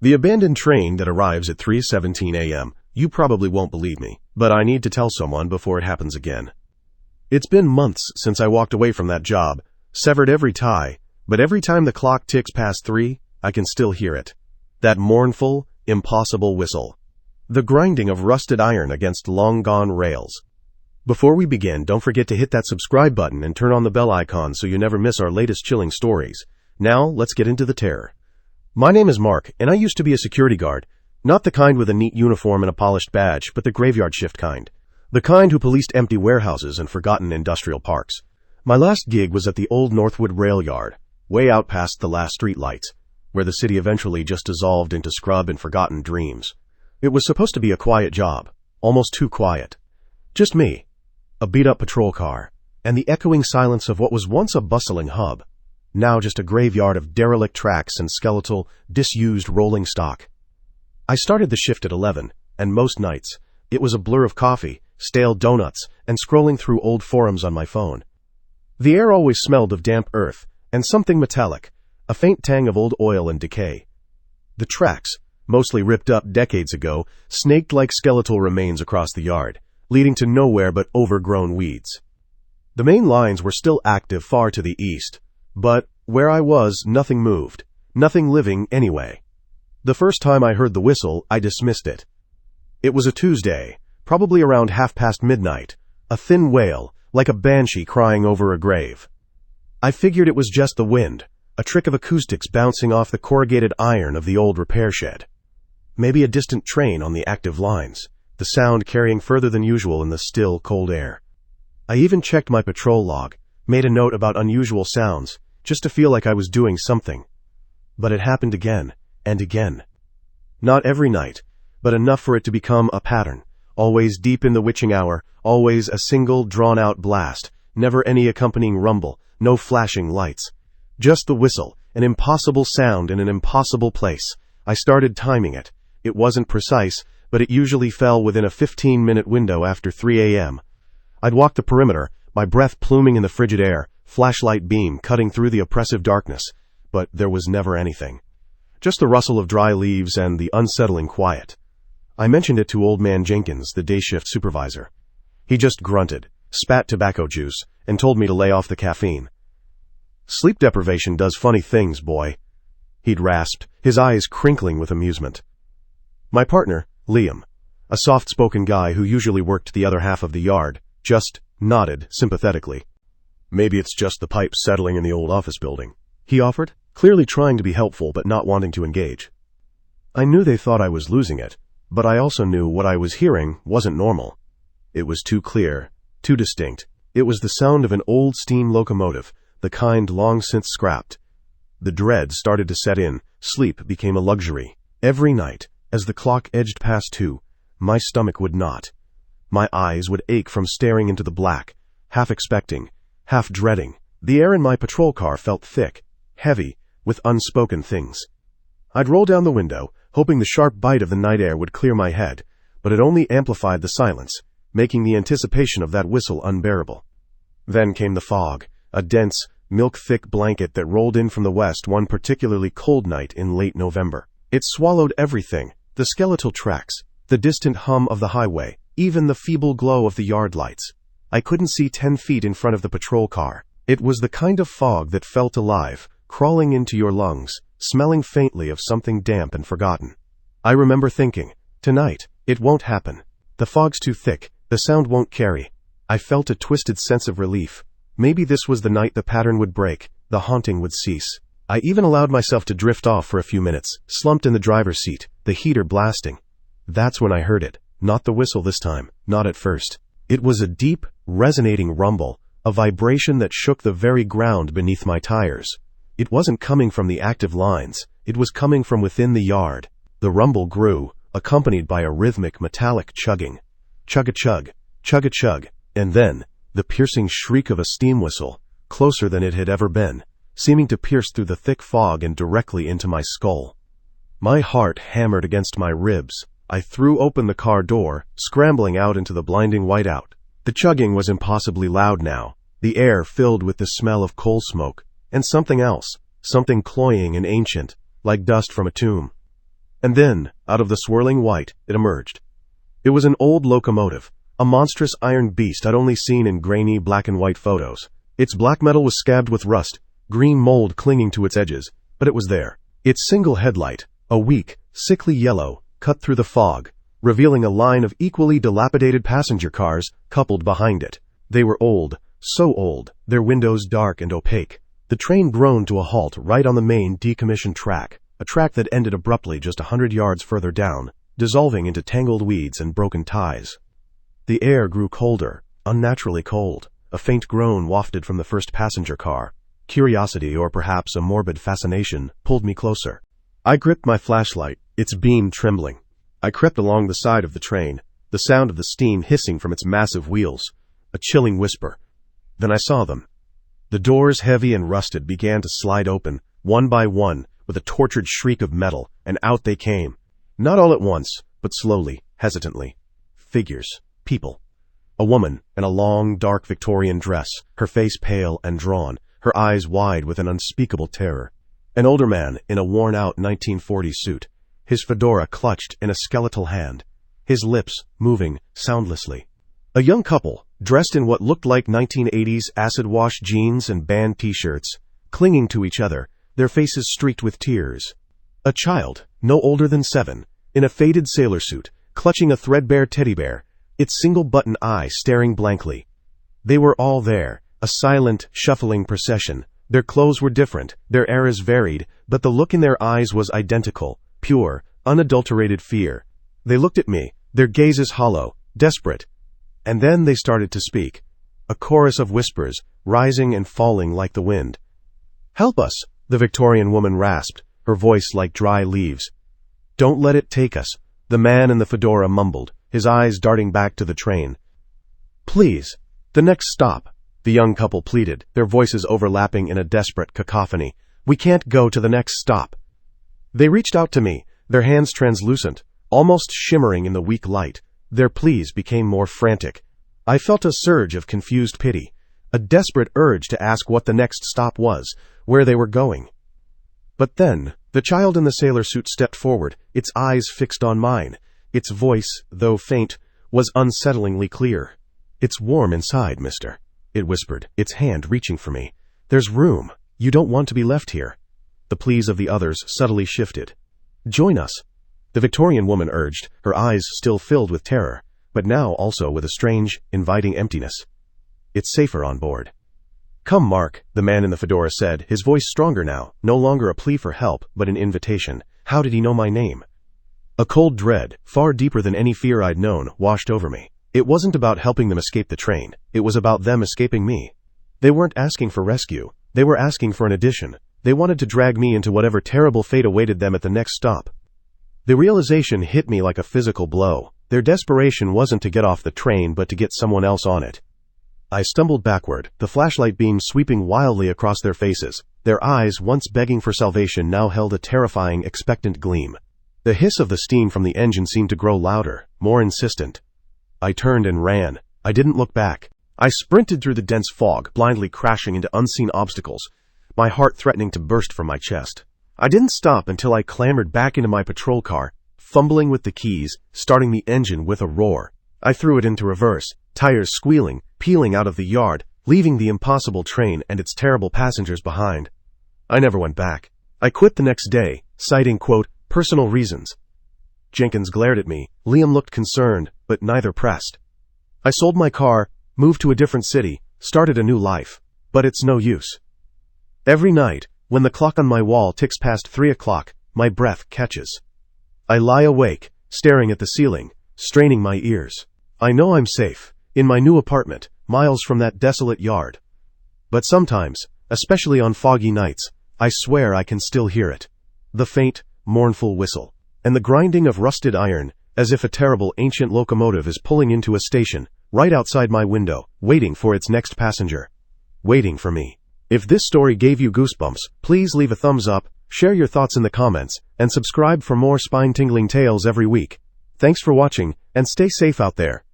The abandoned train that arrives at 3:17 a.m. You probably won't believe me, but I need to tell someone before it happens again. It's been months since I walked away from that job, severed every tie, but every time the clock ticks past 3, I can still hear it. That mournful, impossible whistle. The grinding of rusted iron against long-gone rails. Before we begin, don't forget to hit that subscribe button and turn on the bell icon so you never miss our latest chilling stories. Now, let's get into the terror. My name is Mark, and I used to be a security guard. Not the kind with a neat uniform and a polished badge, but the graveyard shift kind. The kind who policed empty warehouses and forgotten industrial parks. My last gig was at the old Northwood rail yard, way out past the last street lights, where the city eventually just dissolved into scrub and forgotten dreams. It was supposed to be a quiet job, almost too quiet. Just me, a beat-up patrol car, and the echoing silence of what was once a bustling hub, now just a graveyard of derelict tracks and skeletal, disused rolling stock. I started the shift at 11, and most nights, it was a blur of coffee, stale donuts, and scrolling through old forums on my phone. The air always smelled of damp earth, and something metallic, a faint tang of old oil and decay. The tracks, mostly ripped up decades ago, snaked like skeletal remains across the yard, leading to nowhere but overgrown weeds. The main lines were still active far to the east, but where I was, nothing moved, nothing living anyway. The first time I heard the whistle, I dismissed it. It was a Tuesday, probably around midnight, a thin wail, like a banshee crying over a grave. I figured it was just the wind, a trick of acoustics bouncing off the corrugated iron of the old repair shed. Maybe a distant train on the active lines, the sound carrying further than usual in the still, cold air. I even checked my patrol log, made a note about unusual sounds, just to feel like I was doing something. But it happened again, and again. Not every night, but enough for it to become a pattern, always deep in the witching hour, always a single, drawn-out blast, never any accompanying rumble, no flashing lights. Just the whistle, an impossible sound in an impossible place. I started timing it. It wasn't precise, but it usually fell within a 15-minute window after 3 a.m. I'd walk the perimeter, my breath pluming in the frigid air, flashlight beam cutting through the oppressive darkness, but there was never anything. Just the rustle of dry leaves and the unsettling quiet. I mentioned it to old man Jenkins, the day shift supervisor. He just grunted, spat tobacco juice, and told me to lay off the caffeine. Sleep deprivation does funny things, boy, he'd rasped, his eyes crinkling with amusement. My partner, Liam, a soft-spoken guy who usually worked the other half of the yard, just nodded sympathetically. Maybe it's just the pipes settling in the old office building, he offered, clearly trying to be helpful but not wanting to engage. I knew they thought I was losing it, but I also knew what I was hearing wasn't normal. It was too clear, too distinct. It was the sound of an old steam locomotive, the kind long since scrapped. The dread started to set in, sleep became a luxury. Every night, as the clock edged past 2, my stomach would knot. My eyes would ache from staring into the black, half expecting, half dreading. The air in my patrol car felt thick, heavy, with unspoken things. I'd roll down the window, hoping the sharp bite of the night air would clear my head, but it only amplified the silence, making the anticipation of that whistle unbearable. Then came the fog, a dense, milk-thick blanket that rolled in from the west one particularly cold night in late November. It swallowed everything, the skeletal tracks, the distant hum of the highway, even the feeble glow of the yard lights. I couldn't see 10 feet in front of the patrol car. It was the kind of fog that felt alive, crawling into your lungs, smelling faintly of something damp and forgotten. I remember thinking, tonight, it won't happen. The fog's too thick, the sound won't carry. I felt a twisted sense of relief. Maybe this was the night the pattern would break, the haunting would cease. I even allowed myself to drift off for a few minutes, slumped in the driver's seat, the heater blasting. That's when I heard it. Not the whistle this time, not at first. It was a deep, resonating rumble, a vibration that shook the very ground beneath my tires. It wasn't coming from the active lines, it was coming from within the yard. The rumble grew, accompanied by a rhythmic metallic chugging. Chug-a-chug, chug-a-chug, and then, the piercing shriek of a steam whistle, closer than it had ever been, seeming to pierce through the thick fog and directly into my skull. My heart hammered against my ribs. I threw open the car door, scrambling out into the blinding whiteout. The chugging was impossibly loud now, the air filled with the smell of coal smoke, and something else, something cloying and ancient, like dust from a tomb. And then, out of the swirling white, it emerged. It was an old locomotive, a monstrous iron beast I'd only seen in grainy black and white photos. Its black metal was scabbed with rust, green mold clinging to its edges, but it was there. Its single headlight, a weak, sickly yellow, cut through the fog, revealing a line of equally dilapidated passenger cars coupled behind it. They were old, so old, their windows dark and opaque. The train groaned to a halt right on the main decommissioned track, a track that ended abruptly just 100 yards further down, dissolving into tangled weeds and broken ties. The air grew colder, unnaturally cold. A faint groan wafted from the first passenger car. Curiosity, or perhaps a morbid fascination, pulled me closer. I gripped my flashlight, its beam trembling. I crept along the side of the train, the sound of the steam hissing from its massive wheels. A chilling whisper. Then I saw them. The doors, heavy and rusted, began to slide open, one by one, with a tortured shriek of metal, and out they came. Not all at once, but slowly, hesitantly. Figures. People. A woman in a long, dark Victorian dress, her face pale and drawn, her eyes wide with an unspeakable terror. An older man in a worn-out 1940s suit, his fedora clutched in a skeletal hand, his lips moving soundlessly. A young couple, dressed in what looked like 1980s acid-wash jeans and band t-shirts, clinging to each other, their faces streaked with tears. A child, no older than 7, in a faded sailor suit, clutching a threadbare teddy bear, its single-button eye staring blankly. They were all there, a silent, shuffling procession. Their clothes were different, their eras varied, but the look in their eyes was identical, pure, unadulterated fear. They looked at me, their gazes hollow, desperate. And then they started to speak. A chorus of whispers, rising and falling like the wind. "Help us," the Victorian woman rasped, her voice like dry leaves. "Don't let it take us," the man in the fedora mumbled, his eyes darting back to the train. "Please, the next stop," the young couple pleaded, their voices overlapping in a desperate cacophony. "We can't go to the next stop." They reached out to me, their hands translucent, almost shimmering in the weak light. Their pleas became more frantic. I felt a surge of confused pity, a desperate urge to ask what the next stop was, where they were going. But then, the child in the sailor suit stepped forward, its eyes fixed on mine. Its voice, though faint, was unsettlingly clear. "It's warm inside, mister," it whispered, its hand reaching for me. "There's room. You don't want to be left here." The pleas of the others subtly shifted. "Join us," the Victorian woman urged, her eyes still filled with terror, but now also with a strange, inviting emptiness. "It's safer on board." "Come, Mark," the man in the fedora said, his voice stronger now, no longer a plea for help, but an invitation. How did he know my name? A cold dread, far deeper than any fear I'd known, washed over me. It wasn't about helping them escape the train. It was about them escaping me. They weren't asking for rescue. They were asking for an addition. They wanted to drag me into whatever terrible fate awaited them at the next stop. The realization hit me like a physical blow. Their desperation wasn't to get off the train, but to get someone else on it. I stumbled backward, the flashlight beam sweeping wildly across their faces. Their eyes, once begging for salvation, now held a terrifying, expectant gleam. The hiss of the steam from the engine seemed to grow louder, more insistent. I turned and ran. I didn't look back. I sprinted through the dense fog, blindly crashing into unseen obstacles, my heart threatening to burst from my chest. I didn't stop until I clambered back into my patrol car, fumbling with the keys, starting the engine with a roar. I threw it into reverse, tires squealing, peeling out of the yard, leaving the impossible train and its terrible passengers behind. I never went back. I quit the next day, citing, quote, "personal reasons." Jenkins glared at me. Liam looked concerned, but neither pressed. I sold my car, moved to a different city, started a new life. But it's no use. Every night, when the clock on my wall ticks past 3 o'clock, my breath catches. I lie awake, staring at the ceiling, straining my ears. I know I'm safe, in my new apartment, miles from that desolate yard. But sometimes, especially on foggy nights, I swear I can still hear it. The faint, mournful whistle, and the grinding of rusted iron, as if a terrible ancient locomotive is pulling into a station, right outside my window, waiting for its next passenger. Waiting for me. If this story gave you goosebumps, please leave a thumbs up, share your thoughts in the comments, and subscribe for more spine-tingling tales every week. Thanks for watching, and stay safe out there.